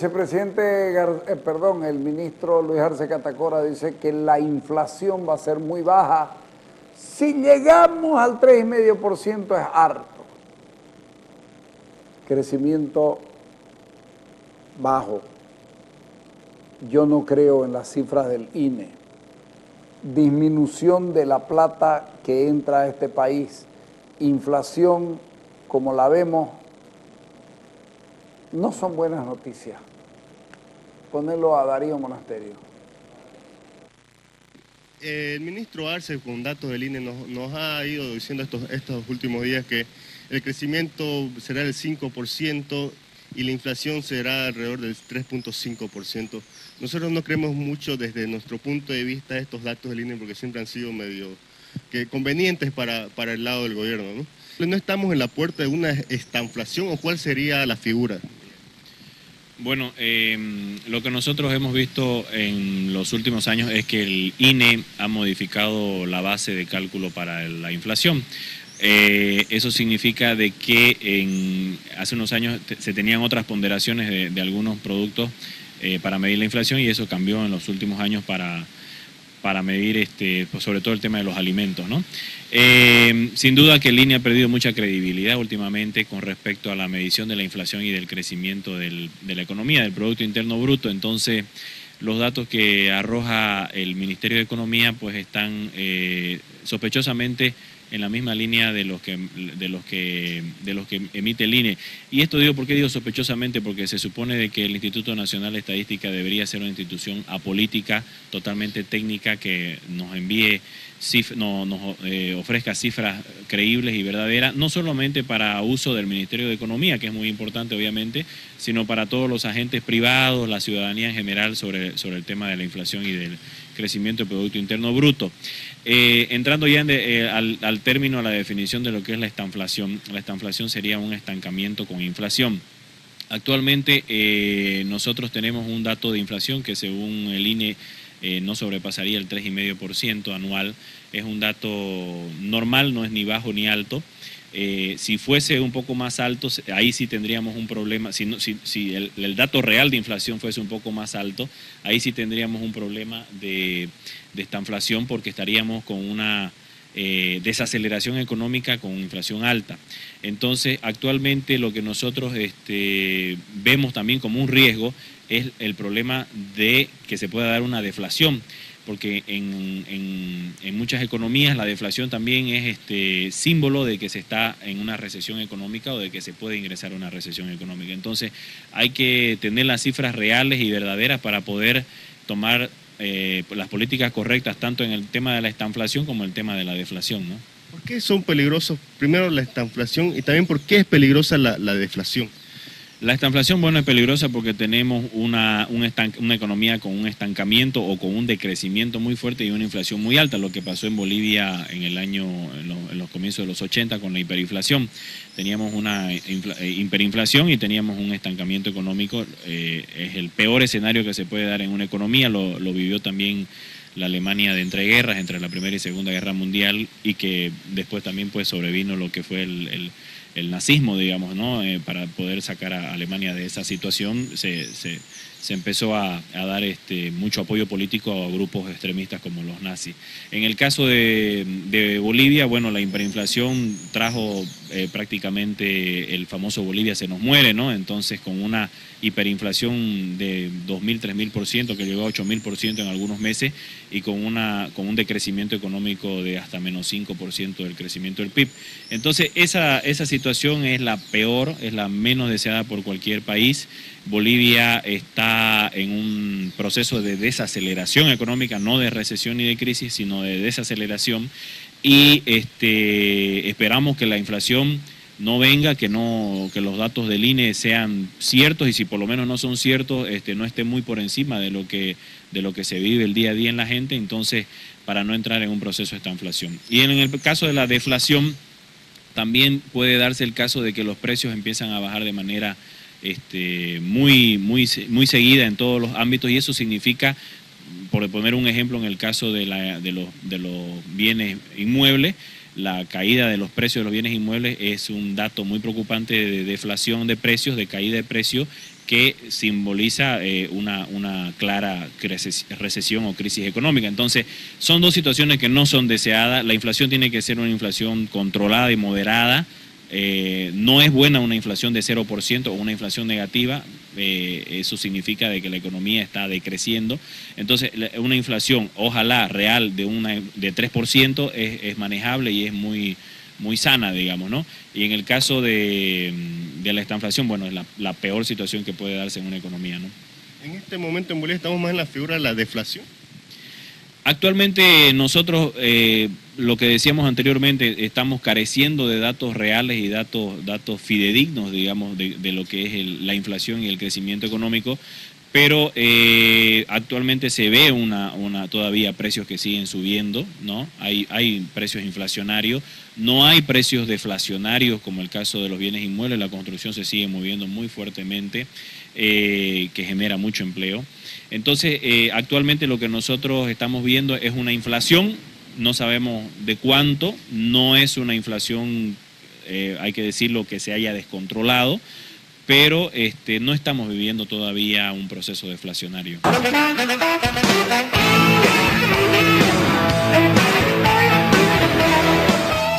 vicepresidente, el ministro Luis Arce Catacora dice que la inflación va a ser muy baja. Si llegamos al 3,5% es harto. Crecimiento bajo. Yo no creo en las cifras del INE. Disminución de la plata que entra a este país. Inflación, como la vemos, no son buenas noticias. Ponerlo a Darío Monasterio. El ministro Arce, con datos del INE, nos ha ido diciendo estos últimos días que el crecimiento será del 5% y la inflación será alrededor del 3,5%. Nosotros no creemos mucho desde nuestro punto de vista estos datos del INE porque siempre han sido medio convenientes para el lado del gobierno, ¿no? ¿No estamos en la puerta de una estanflación o cuál sería la figura? Bueno, lo que nosotros hemos visto en los últimos años es que el INE ha modificado la base de cálculo para la inflación. Eso significa de que hace unos años se tenían otras ponderaciones de algunos productos para medir la inflación y eso cambió en los últimos años para medir pues sobre todo el tema de los alimentos, ¿no? Sin duda que el INE ha perdido mucha credibilidad últimamente con respecto a la medición de la inflación y del crecimiento de la economía, del Producto Interno Bruto. Entonces, los datos que arroja el Ministerio de Economía pues están sospechosamente en la misma línea de los que emite el INE. Y esto ¿por qué digo sospechosamente? Porque se supone de que el Instituto Nacional de Estadística debería ser una institución apolítica, totalmente técnica, que nos envíe nos ofrezca cifras creíbles y verdaderas, no solamente para uso del Ministerio de Economía, que es muy importante obviamente, sino para todos los agentes privados, la ciudadanía en general sobre el tema de la inflación y del crecimiento del Producto Interno Bruto. Entrando ya al término, a la definición de lo que es la estanflación sería un estancamiento con inflación. Actualmente nosotros tenemos un dato de inflación que según el INE no sobrepasaría el 3,5% anual. Es un dato normal, no es ni bajo ni alto. Si fuese un poco más alto, ahí sí tendríamos un problema. Si el dato real de inflación fuese un poco más alto, ahí sí tendríamos un problema de estanflación porque estaríamos con una desaceleración económica con inflación alta. Entonces, actualmente lo que nosotros vemos también como un riesgo es el problema de que se pueda dar una deflación, porque en muchas economías la deflación también es símbolo de que se está en una recesión económica o de que se puede ingresar a una recesión económica. Entonces hay que tener las cifras reales y verdaderas para poder tomar las políticas correctas tanto en el tema de la estanflación como el tema de la deflación, ¿no? ¿Por qué son peligrosos primero la estanflación y también por qué es peligrosa la deflación? La estanflación, bueno, es peligrosa porque tenemos una economía con un estancamiento o con un decrecimiento muy fuerte y una inflación muy alta, lo que pasó en Bolivia en los comienzos de los 80 con la hiperinflación. Teníamos una hiperinflación y teníamos un estancamiento económico. Es el peor escenario que se puede dar en una economía, lo vivió también la Alemania de entreguerras, entre la Primera y Segunda Guerra Mundial, y que después también pues sobrevino lo que fue el nazismo, digamos, ¿no? Para poder sacar a Alemania de esa situación se empezó a dar mucho apoyo político a grupos extremistas como los nazis. En el caso de Bolivia, bueno, la hiperinflación trajo prácticamente el famoso Bolivia se nos muere, ¿no? Entonces, con una hiperinflación de 2.000, 3.000%, que llegó a 8.000% en algunos meses, y con un decrecimiento económico de hasta menos 5% del crecimiento del PIB. Entonces, esa situación es la peor, es la menos deseada por cualquier país. Bolivia está en un proceso de desaceleración económica, no de recesión ni de crisis, sino de desaceleración, y esperamos que la inflación no venga, que los datos del INE sean ciertos, y si por lo menos no son ciertos, no esté muy por encima de lo que se vive el día a día en la gente, entonces para no entrar en un proceso de esta inflación. Y en el caso de la deflación, también puede darse el caso de que los precios empiezan a bajar de manera muy seguida en todos los ámbitos, y eso significa, por poner un ejemplo, en el caso de los bienes inmuebles, la caída de los precios de los bienes inmuebles es un dato muy preocupante de deflación de precios, de caída de precios, que simboliza una clara recesión o crisis económica. Entonces, son dos situaciones que no son deseadas. La inflación tiene que ser una inflación controlada y moderada. No es buena una inflación de 0% o una inflación negativa. Eso significa de que la economía está decreciendo. Entonces, una inflación, ojalá real, de 3% es manejable y es muy sana, digamos, ¿no? Y en el caso de la estanflación, bueno, es la peor situación que puede darse en una economía, ¿no? En este momento en Bolivia estamos más en la figura de la deflación. Actualmente nosotros, lo que decíamos anteriormente, estamos careciendo de datos reales y datos fidedignos, digamos, de lo que es la inflación y el crecimiento económico, pero actualmente se ve todavía precios que siguen subiendo, ¿no? Hay precios inflacionarios, no hay precios deflacionarios como el caso de los bienes inmuebles. La construcción se sigue moviendo muy fuertemente, que genera mucho empleo. Entonces, actualmente lo que nosotros estamos viendo es una inflación, no sabemos de cuánto, no es una inflación, hay que decirlo, que se haya descontrolado, pero no estamos viviendo todavía un proceso deflacionario.